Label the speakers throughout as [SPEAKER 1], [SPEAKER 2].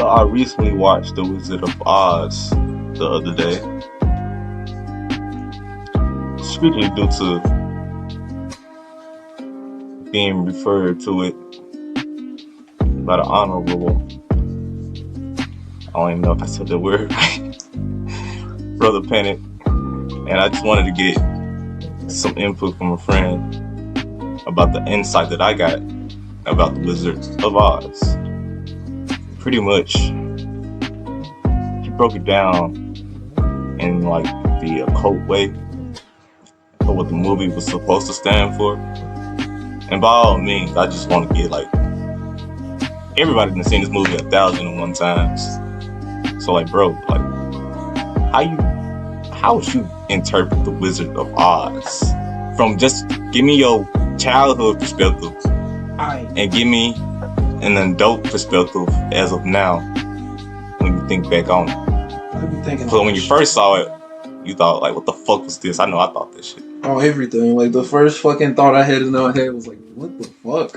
[SPEAKER 1] So I recently watched The Wizard of Oz the other day. Strictly due to being referred to it by the honorable, I don't even know if I said the word right, Brother Panic. And I just wanted to get some input from a friend about the insight that I got about The Wizard of Oz. Pretty much, he broke it down in like the occult way of what the movie was supposed to stand for. And by all means, I just want to get like, everybody done seen this movie 1,001 times. So like, bro, like, how would you interpret The Wizard of Oz? From just give me your childhood perspective and give me an adult perspective as of now when you think back on it. So when you first saw it, you thought like, what the fuck was this? I know I thought this shit.
[SPEAKER 2] Oh, everything. Like the first fucking thought I had in my head was like, what the fuck?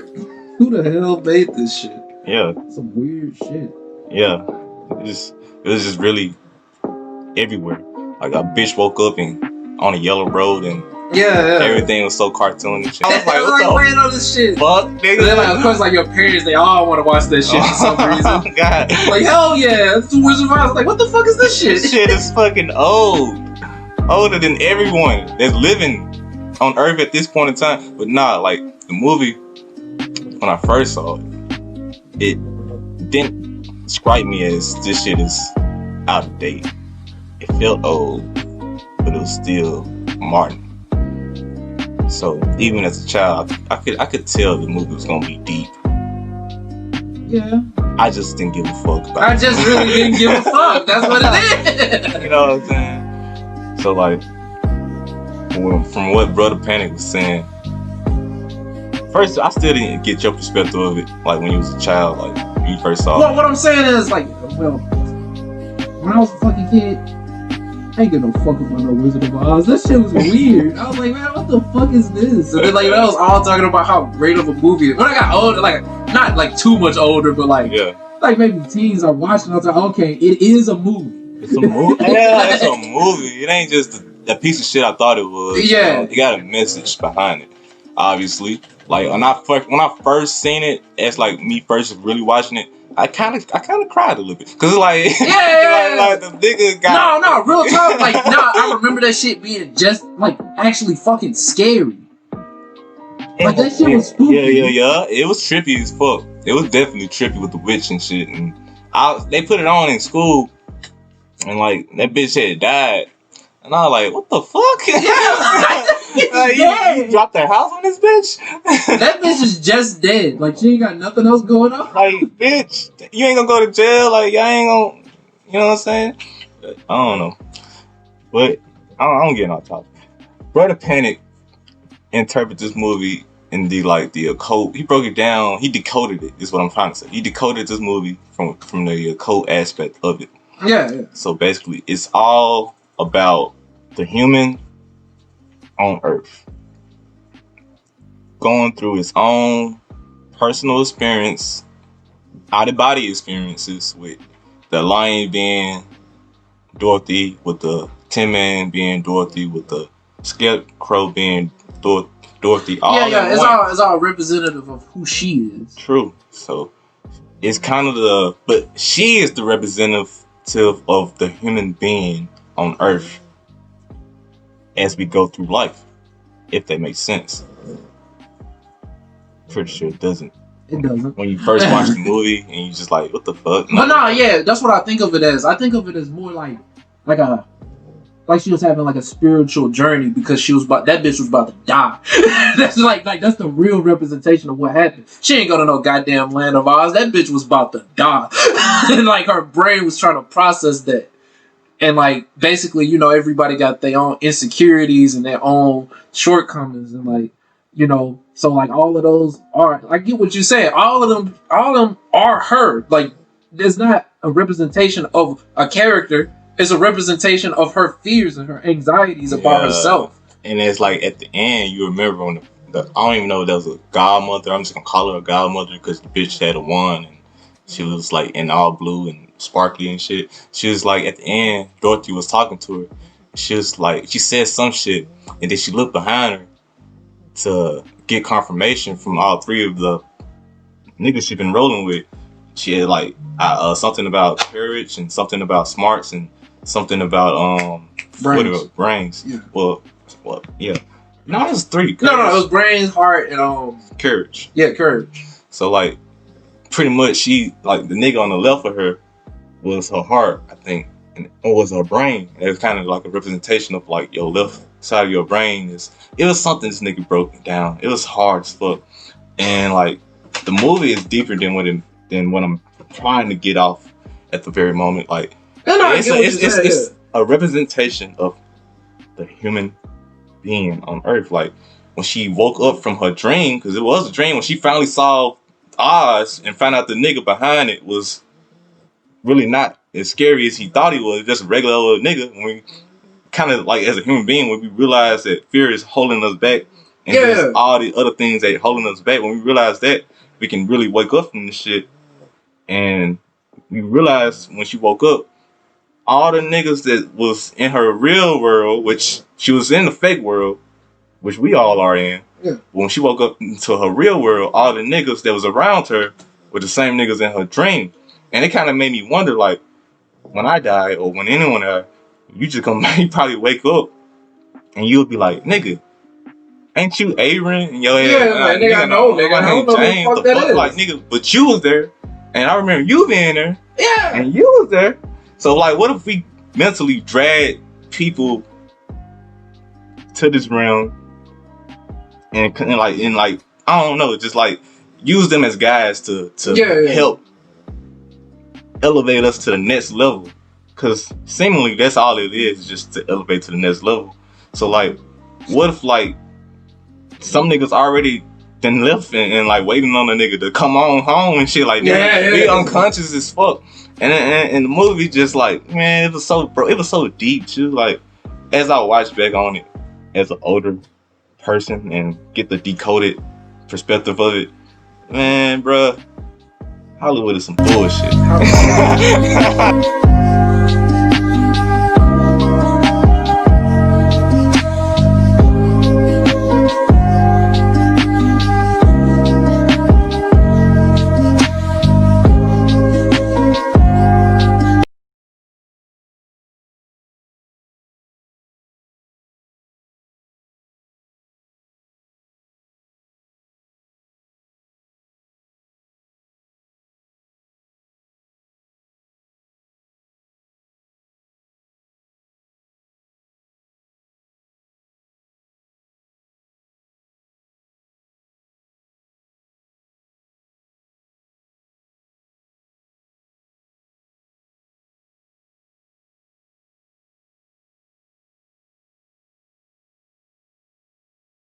[SPEAKER 2] Who the hell made this shit?
[SPEAKER 1] Yeah.
[SPEAKER 2] Some weird shit.
[SPEAKER 1] Yeah. It was just really everywhere. Like a bitch woke up and on a yellow road and everything was so cartoonish. I was like, what the
[SPEAKER 2] playing on this shit.
[SPEAKER 1] Fuck, nigga.
[SPEAKER 2] Then, like, of course, like your parents, they all want to watch that shit for some reason.
[SPEAKER 1] Oh, God.
[SPEAKER 2] Like, hell yeah, it's The Wizard of Oz. Like, what the fuck is this shit?
[SPEAKER 1] This shit is fucking old. Older than everyone that's living on Earth at this point in time. But nah, like, the movie, when I first saw it didn't strike me as this shit is out of date. It felt old, but it was still modern. So even as a child, I could tell the movie was gonna be deep.
[SPEAKER 2] Yeah.
[SPEAKER 1] I just didn't give a fuck about it.
[SPEAKER 2] I just really didn't give a fuck. That's what it is.
[SPEAKER 1] You know what I'm saying? So like, from what Brother Panic was saying, first I still didn't get your perspective of it. Like when you was a child, like when you first saw it.
[SPEAKER 2] Well, what I'm saying is like, well, when I was a fucking kid, I ain't get no fuck about no Wizard of Oz. That shit was weird. I was like, man, what the fuck is this? And then like, I was all talking about how great of a movie it is. When I got older, like, not like too much older, but like, like maybe teens are watching, I was like, okay, it is a movie.
[SPEAKER 1] It's a movie. Yeah, it's a movie. It ain't just a piece of shit I thought it was.
[SPEAKER 2] Yeah.
[SPEAKER 1] You know, it got a message behind it, obviously. Like when I first seen it, it's like me first really watching it, I kind of cried a little bit. Cause like, like the nigga got...
[SPEAKER 2] No, real talk. Like, I remember that shit being just like actually fucking scary. Like that shit was spooky.
[SPEAKER 1] Yeah. It was trippy as fuck. It was definitely trippy with the witch and shit. And they put it on in school, and like that bitch had died, and I was like, what the fuck? You dropped their house on this bitch?
[SPEAKER 2] That bitch is just dead. Like she ain't got nothing else going on.
[SPEAKER 1] Like, bitch, you ain't gonna go to jail. Like, y'all ain't gonna, you know what I'm saying? I don't know, but I don't get off topic. Brother Panic interpret this movie in the occult. He broke it down. He decoded it. Is what I'm trying to say. He decoded this movie from the occult aspect of it.
[SPEAKER 2] Yeah.
[SPEAKER 1] So basically, it's all about the human on Earth going through his own personal experience, out-of-body experiences, with the lion being Dorothy, with the Tin Man being Dorothy, with the Scarecrow being Dorothy.
[SPEAKER 2] It's all representative of who she is.
[SPEAKER 1] True. So it's kind of but she is the representative of the human being on Earth as we go through life, if that makes sense. Pretty sure it doesn't.
[SPEAKER 2] It doesn't.
[SPEAKER 1] When you first watch the movie and you just like, what the fuck?
[SPEAKER 2] But that's what I think of it as. I think of it as more like she was having like a spiritual journey because that bitch was about to die. That's like that's the real representation of what happened. She ain't go to no goddamn land of Oz. That bitch was about to die. And like her brain was trying to process that. And like basically, you know, everybody got their own insecurities and their own shortcomings, and like, you know, so like all of those are, I get what you're saying. All of them are her. Like, there's not a representation of a character. It's a representation of her fears and her anxieties about herself.
[SPEAKER 1] And it's like at the end, you remember when I don't even know if that was a godmother. I'm just gonna call her a godmother because the bitch had a wand, and She was like in all blue and sparkly and shit. She was like at the end, Dorothy was talking to her. She was like, she said some shit, and then she looked behind her to get confirmation from all three of the niggas she been rolling with. She had like something about courage and something about smarts and something about brains.
[SPEAKER 2] Yeah.
[SPEAKER 1] Well, yeah. No, it was three.
[SPEAKER 2] Courage. No, it was brains, heart, and
[SPEAKER 1] courage.
[SPEAKER 2] Yeah, courage.
[SPEAKER 1] So like, pretty much she like the nigga on the left of her was her heart, I think, and it was her brain. It was kind of like a representation of like your left side of your brain is. It was something this nigga broke down. It was hard as fuck, and like the movie is deeper than what I'm trying to get off at the very moment. Like it's a representation of the human being on Earth. Like when she woke up from her dream, because it was a dream, when she finally saw Oz and found out the nigga behind it was really not as scary as he thought he was, just a regular old nigga. When we kind of like as a human being, when we realize that fear is holding us back and just all the other things that holding us back, when we realize that, we can really wake up from this shit. And we realized when she woke up, all the niggas that was in her real world, which she was in the fake world, which we all are in. Yeah. When she woke up into her real world, all the niggas that was around her were the same niggas in her dream. And it kind of made me wonder, like, when I die or when anyone dies, you probably wake up and you'll be like, nigga, ain't you Aaron? And your
[SPEAKER 2] nigga, I know, nigga. I don't know
[SPEAKER 1] James,
[SPEAKER 2] what the fuck that is.
[SPEAKER 1] Like, nigga, but you was there. And I remember you being there.
[SPEAKER 2] Yeah.
[SPEAKER 1] And you was there. So, like, what if we mentally drag people to this realm and I don't know, just like use them as guides to help elevate us to the next level? Because seemingly that's all it is, just to elevate to the next level. So, like, what if, like, some niggas already then left and like waiting on a nigga to come on home and shit like that. Be unconscious as fuck. And the movie just like, man, it was so deep too. Like, as I watched back on it as an older person and get the decoded perspective of it, man, bruh, Hollywood is some bullshit.